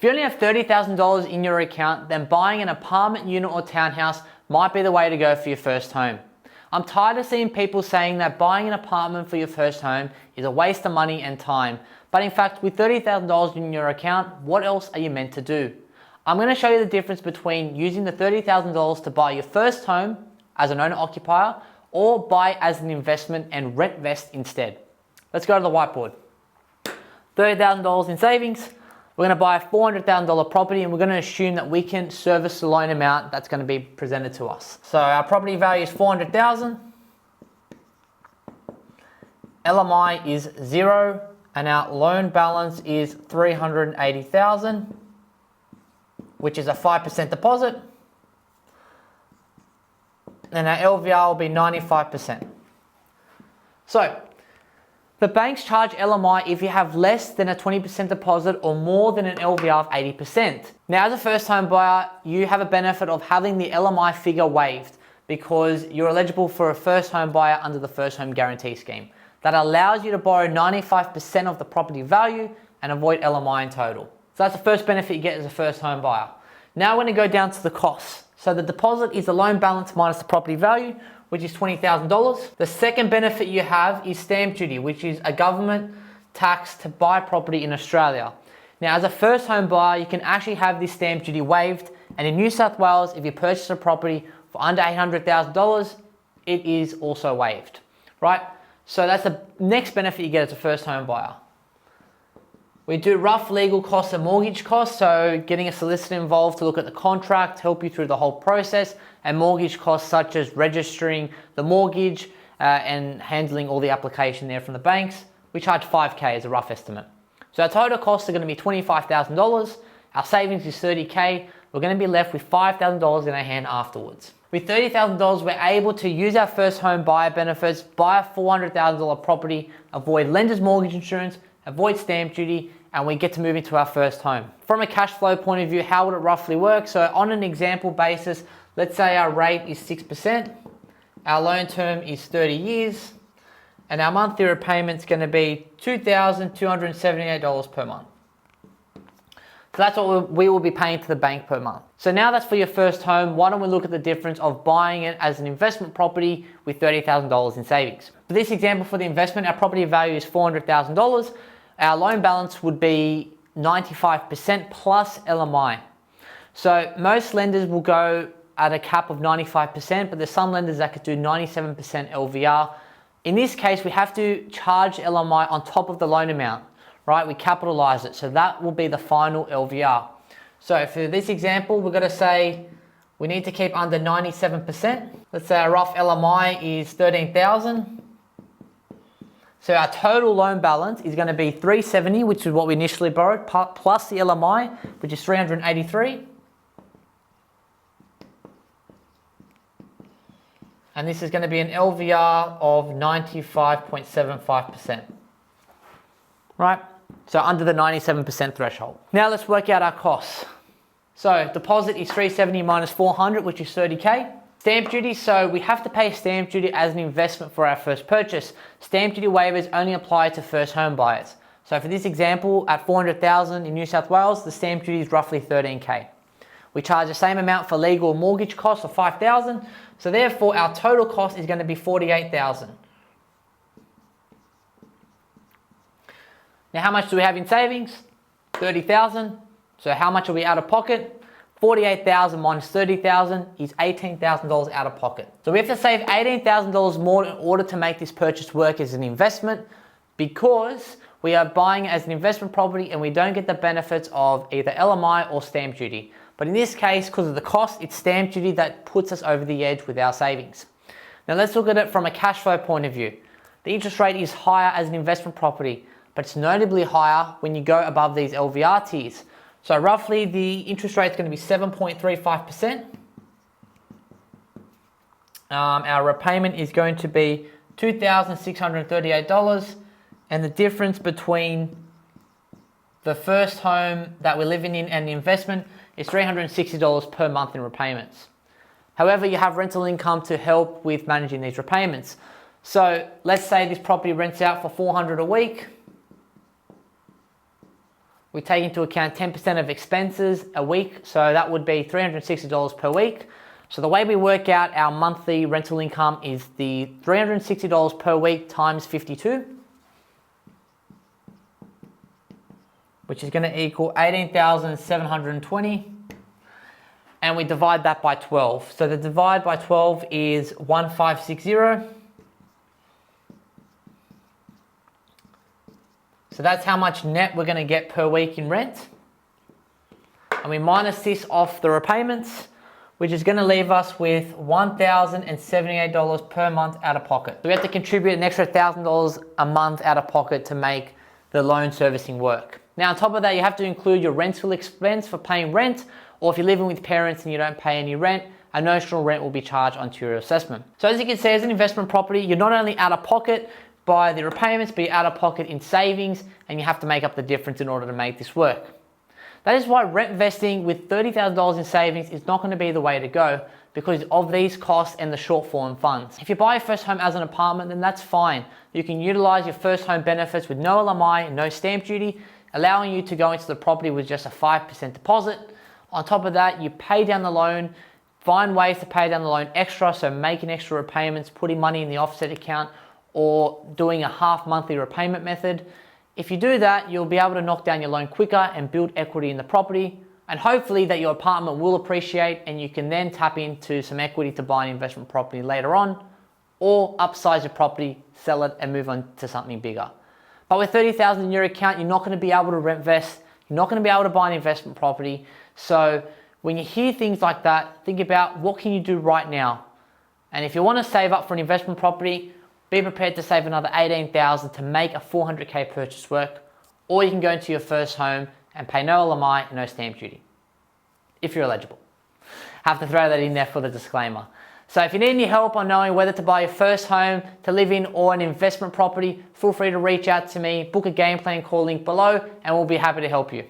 you only have $30,000 in your account, then buying an apartment unit or townhouse might be the way to go for your first home. I'm tired of seeing people saying that buying an apartment for your first home is a waste of money and time. But in fact, with $30,000 in your account, what else are you meant to do? I'm going to show you the difference between using the $30,000 to buy your first home as an owner-occupier or buy as an investment and rent-vest instead. Let's go to the whiteboard. $30,000 in savings. We're going to buy a $400,000 property and we're going to assume that we can service the loan amount that's going to be presented to us. So our property value is $400,000. LMI is 0 and our loan balance is $380,000, which is a 5% deposit. And our LVR will be 95%. So the banks charge LMI if you have less than a 20% deposit or more than an LVR of 80%. Now, as a first home buyer, you have a benefit of having the LMI figure waived because you're eligible for a first home buyer under the first home guarantee scheme. That allows you to borrow 95% of the property value and avoid LMI in total. So that's the first benefit you get as a first home buyer. Now we're going to go down to the costs. So the deposit is the loan balance minus the property value, which is $20,000. The second benefit you have is stamp duty, which is a government tax to buy property in Australia. Now, as a first home buyer, you can actually have this stamp duty waived. And in New South Wales, if you purchase a property for under $800,000, it is also waived, right? So that's the next benefit you get as a first home buyer. We do rough legal costs and mortgage costs, so getting a solicitor involved to look at the contract, help you through the whole process, and mortgage costs such as registering the mortgage and handling all the application there from the banks. We charge $5,000 as a rough estimate. So our total costs are going to be $25,000. Our savings is $30,000. We're going to be left with $5,000 in our hand afterwards. With $30,000, we're able to use our first home buyer benefits, buy a $400,000 property, avoid lender's mortgage insurance, avoid stamp duty, and we get to move into our first home. From a cash flow point of view, how would it roughly work? So on an example basis, let's say our rate is 6%, our loan term is 30 years, and our monthly repayment is going to be $2,278 per month. So that's what we will be paying to the bank per month. So now that's for your first home. Why don't we look at the difference of buying it as an investment property with $30,000 in savings? For this example, for the investment, our property value is $400,000. Our loan balance would be 95% plus LMI. So most lenders will go at a cap of 95%, but there's some lenders that could do 97% LVR. In this case, we have to charge LMI on top of the loan amount, right? We capitalize it, so that will be the final LVR. So for this example, we're gonna say we need to keep under 97%. Let's say our rough LMI is 13,000. So our total loan balance is going to be 370, which is what we initially borrowed, plus the LMI, which is 383. And this is going to be an LVR of 95.75%. Right? So under the 97% threshold. Now let's work out our costs. So deposit is 370 minus 400, which is $30,000. Stamp duty, so we have to pay stamp duty as an investment for our first purchase. Stamp duty waivers only apply to first home buyers. So for this example, at $400,000 in New South Wales, the stamp duty is roughly $13,000. We charge the same amount for legal mortgage costs of $5,000. So therefore, our total cost is going to be $48,000. Now, how much do we have in savings? $30,000. So how much are we out of pocket? $48,000 minus $30,000 is $18,000 out of pocket. So we have to save $18,000 more in order to make this purchase work as an investment because we are buying it as an investment property and we don't get the benefits of either LMI or stamp duty. But in this case, because of the cost, it's stamp duty that puts us over the edge with our savings. Now let's look at it from a cash flow point of view. The interest rate is higher as an investment property, but it's notably higher when you go above these LVR tiers. So roughly the interest rate is going to be 7.35%. Our repayment is going to be $2,638, and the difference between the first home that we're living in and the investment is $360 per month in repayments. However, you have rental income to help with managing these repayments. So let's say this property rents out for $400 a week. We take into account 10% of expenses a week, so that would be $360 per week. So the way we work out our monthly rental income is the $360 per week times 52, which is going to equal 18,720. And we divide that by 12. So the divide by 12 is 1560. So that's how much net we're going to get per week in rent. And we minus this off the repayments, which is going to leave us with $1,078 per month out of pocket. So we have to contribute an extra $1,000 a month out of pocket to make the loan servicing work. Now on top of that, you have to include your rental expense for paying rent, or if you're living with parents and you don't pay any rent, a notional rent will be charged onto your assessment. So as you can see, as an investment property, you're not only out of pocket by the repayments, but you're out of pocket in savings, and you have to make up the difference in order to make this work. That is why rent investing with $30,000 in savings is not going to be the way to go, because of these costs and the shortfall in funds. If you buy your first home as an apartment, then that's fine. You can utilize your first home benefits with no LMI, no stamp duty, allowing you to go into the property with just a 5% deposit. On top of that, you pay down the loan, find ways to pay down the loan extra, so making extra repayments, putting money in the offset account, or doing a half monthly repayment method. If you do that, you'll be able to knock down your loan quicker and build equity in the property, and hopefully that your apartment will appreciate, and you can then tap into some equity to buy an investment property later on, or upsize your property, sell it, and move on to something bigger. But with $30,000 in your account, you're not going to be able to rent invest, you're not going to be able to buy an investment property. So when you hear things like that, think about what can you do right now. And if you want to save up for an investment property, be prepared to save another $18,000 to make a $400K purchase work, or you can go into your first home and pay no LMI and no stamp duty, if you're eligible. I have to throw that in there for the disclaimer. So if you need any help on knowing whether to buy your first home to live in or an investment property, feel free to reach out to me, book a game plan call link below, and we'll be happy to help you.